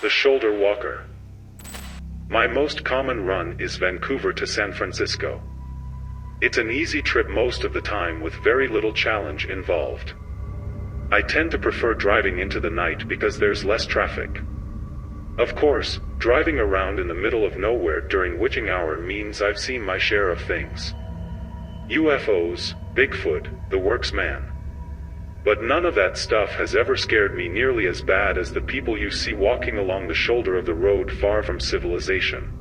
The shoulder walker. My most common run is Vancouver to San Francisco. It's an easy trip most of the time with very little challenge involved. I tend to prefer driving into the night because there's less traffic. Of course, driving around in the middle of nowhere during witching hour means I've seen my share of things. UFOs, Bigfoot, the works man. But none of that stuff has ever scared me nearly as bad as the people you see walking along the shoulder of the road far from civilization.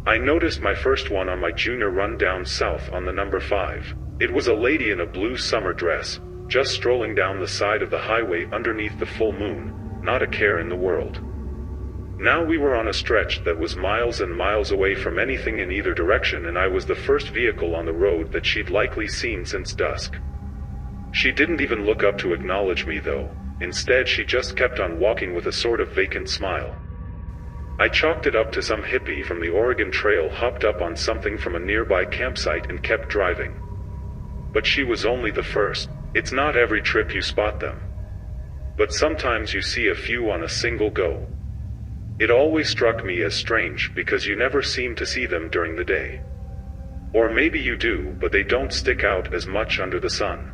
I noticed my first one on my junior run down south on the number 5. It was a lady in a blue summer dress, just strolling down the side of the highway underneath the full moon, not a care in the world. Now we were on a stretch that was miles and miles away from anything in either direction, and I was the first vehicle on the road that she'd likely seen since dusk. She didn't even look up to acknowledge me though. Instead, she just kept on walking with a sort of vacant smile. I chalked it up to some hippie from the Oregon Trail hopped up on something from a nearby campsite and kept driving. But she was only the first. It's not every trip you spot them. But sometimes you see a few on a single go. It always struck me as strange because you never seem to see them during the day. Or maybe you do, but they don't stick out as much under the sun.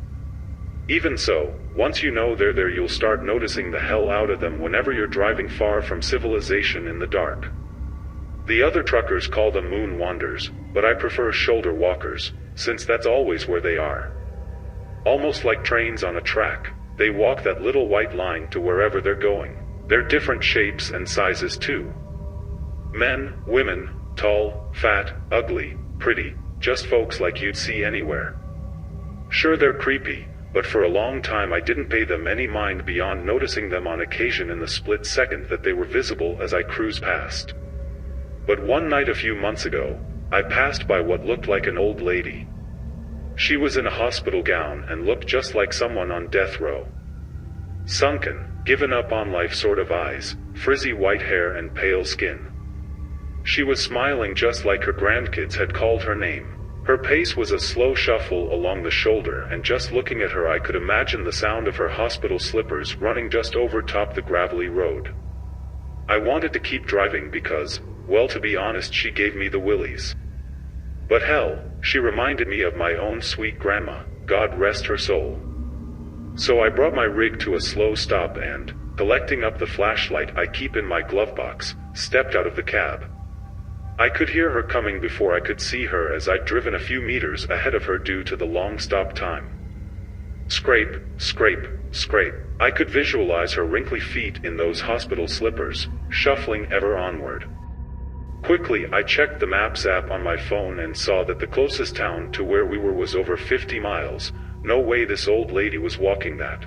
Even so, once you know they're there, you'll start noticing the hell out of them whenever you're driving far from civilization in the dark. The other truckers call them moon wanders, but I prefer shoulder walkers, since that's always where they are. Almost like trains on a track, they walk that little white line to wherever they're going. They're different shapes and sizes too. Men, women, tall, fat, ugly, pretty, just folks like you'd see anywhere. Sure, they're creepy, but for a long time I didn't pay them any mind beyond noticing them on occasion in the split second that they were visible as I cruised past. But one night a few months ago, I passed by what looked like an old lady. She was in a hospital gown and looked just like someone on death row. Sunken, given up on life sort of eyes, frizzy white hair and pale skin. She was smiling just like her grandkids had called her name. Her pace was a slow shuffle along the shoulder, and just looking at her I could imagine the sound of her hospital slippers running just over top the gravelly road. I wanted to keep driving because, well, to be honest, she gave me the willies. But hell, she reminded me of my own sweet grandma, God rest her soul. So I brought my rig to a slow stop and, collecting up the flashlight I keep in my glove box, stepped out of the cab. I could hear her coming before I could see her as I'd driven a few meters ahead of her due to the long stop time. Scrape, scrape, scrape. I could visualize her wrinkly feet in those hospital slippers, shuffling ever onward. Quickly, I checked the Maps app on my phone and saw that the closest town to where we were was over 50 miles. No way this old lady was walking that.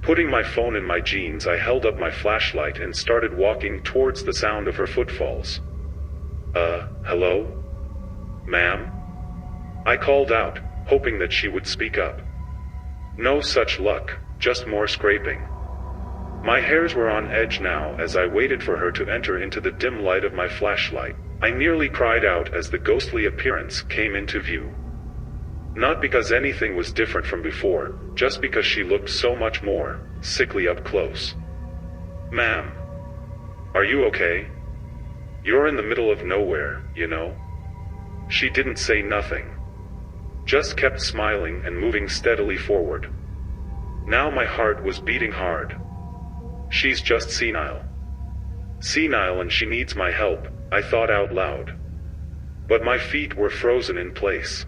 Putting my phone in my jeans, I held up my flashlight and started walking towards the sound of her footfalls. Hello? Ma'am? I called out, hoping that she would speak up. No such luck, just more scraping. My hairs were on edge now as I waited for her to enter into the dim light of my flashlight. I nearly cried out as the ghostly appearance came into view. Not because anything was different from before, just because she looked so much more sickly up close. Ma'am, are you okay? You're in the middle of nowhere, you know. She didn't say nothing. Just kept smiling and moving steadily forward. Now my heart was beating hard. She's just senile. Senile, and she needs my help, I thought out loud. But my feet were frozen in place.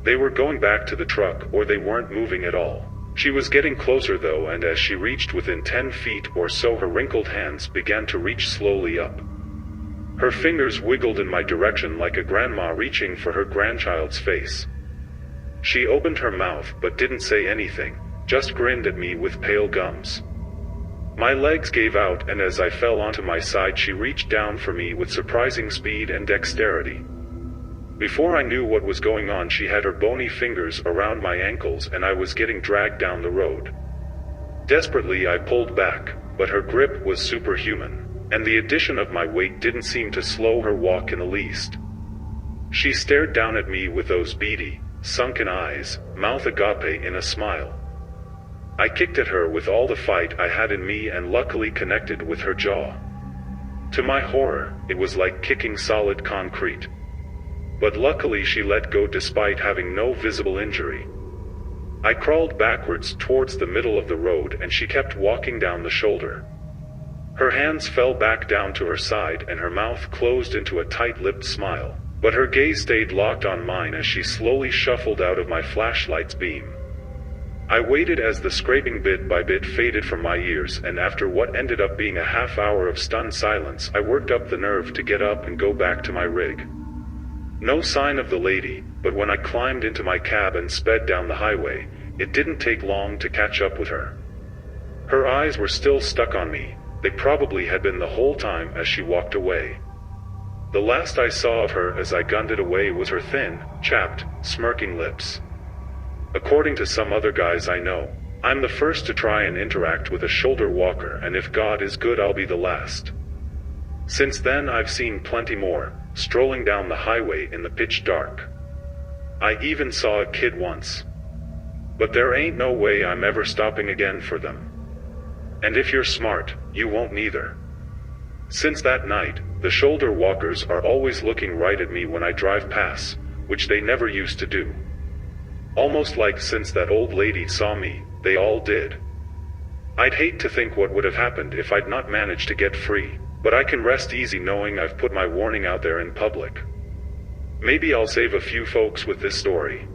They were going back to the truck, or they weren't moving at all. She was getting closer though, and as she reached within 10 feet or so, her wrinkled hands began to reach slowly up. Her fingers wiggled in my direction like a grandma reaching for her grandchild's face. She opened her mouth but didn't say anything, just grinned at me with pale gums. My legs gave out, and as I fell onto my side she reached down for me with surprising speed and dexterity. Before I knew what was going on, she had her bony fingers around my ankles and I was getting dragged down the road. Desperately I pulled back, but her grip was superhuman, and the addition of my weight didn't seem to slow her walk in the least. She stared down at me with those beady, sunken eyes, mouth agape in a smile. I kicked at her with all the fight I had in me and luckily connected with her jaw. To my horror, it was like kicking solid concrete. But luckily she let go despite having no visible injury. I crawled backwards towards the middle of the road and she kept walking down the shoulder. Her hands fell back down to her side and her mouth closed into a tight-lipped smile, but her gaze stayed locked on mine as she slowly shuffled out of my flashlight's beam. I waited as the scraping bit by bit faded from my ears, and after what ended up being a half hour of stunned silence, I worked up the nerve to get up and go back to my rig. No sign of the lady, but when I climbed into my cab and sped down the highway, it didn't take long to catch up with her. Her eyes were still stuck on me. They probably had been the whole time as she walked away. The last I saw of her as I gunned it away was her thin, chapped, smirking lips. According to some other guys I know, I'm the first to try and interact with a shoulder walker, and if God is good, I'll be the last. Since then I've seen plenty more, strolling down the highway in the pitch dark. I even saw a kid once. But there ain't no way I'm ever stopping again for them. And if you're smart, you won't neither. Since that night, the shoulder walkers are always looking right at me when I drive past, which they never used to do. Almost like since that old lady saw me, they all did. I'd hate to think what would have happened if I'd not managed to get free, but I can rest easy knowing I've put my warning out there in public. Maybe I'll save a few folks with this story.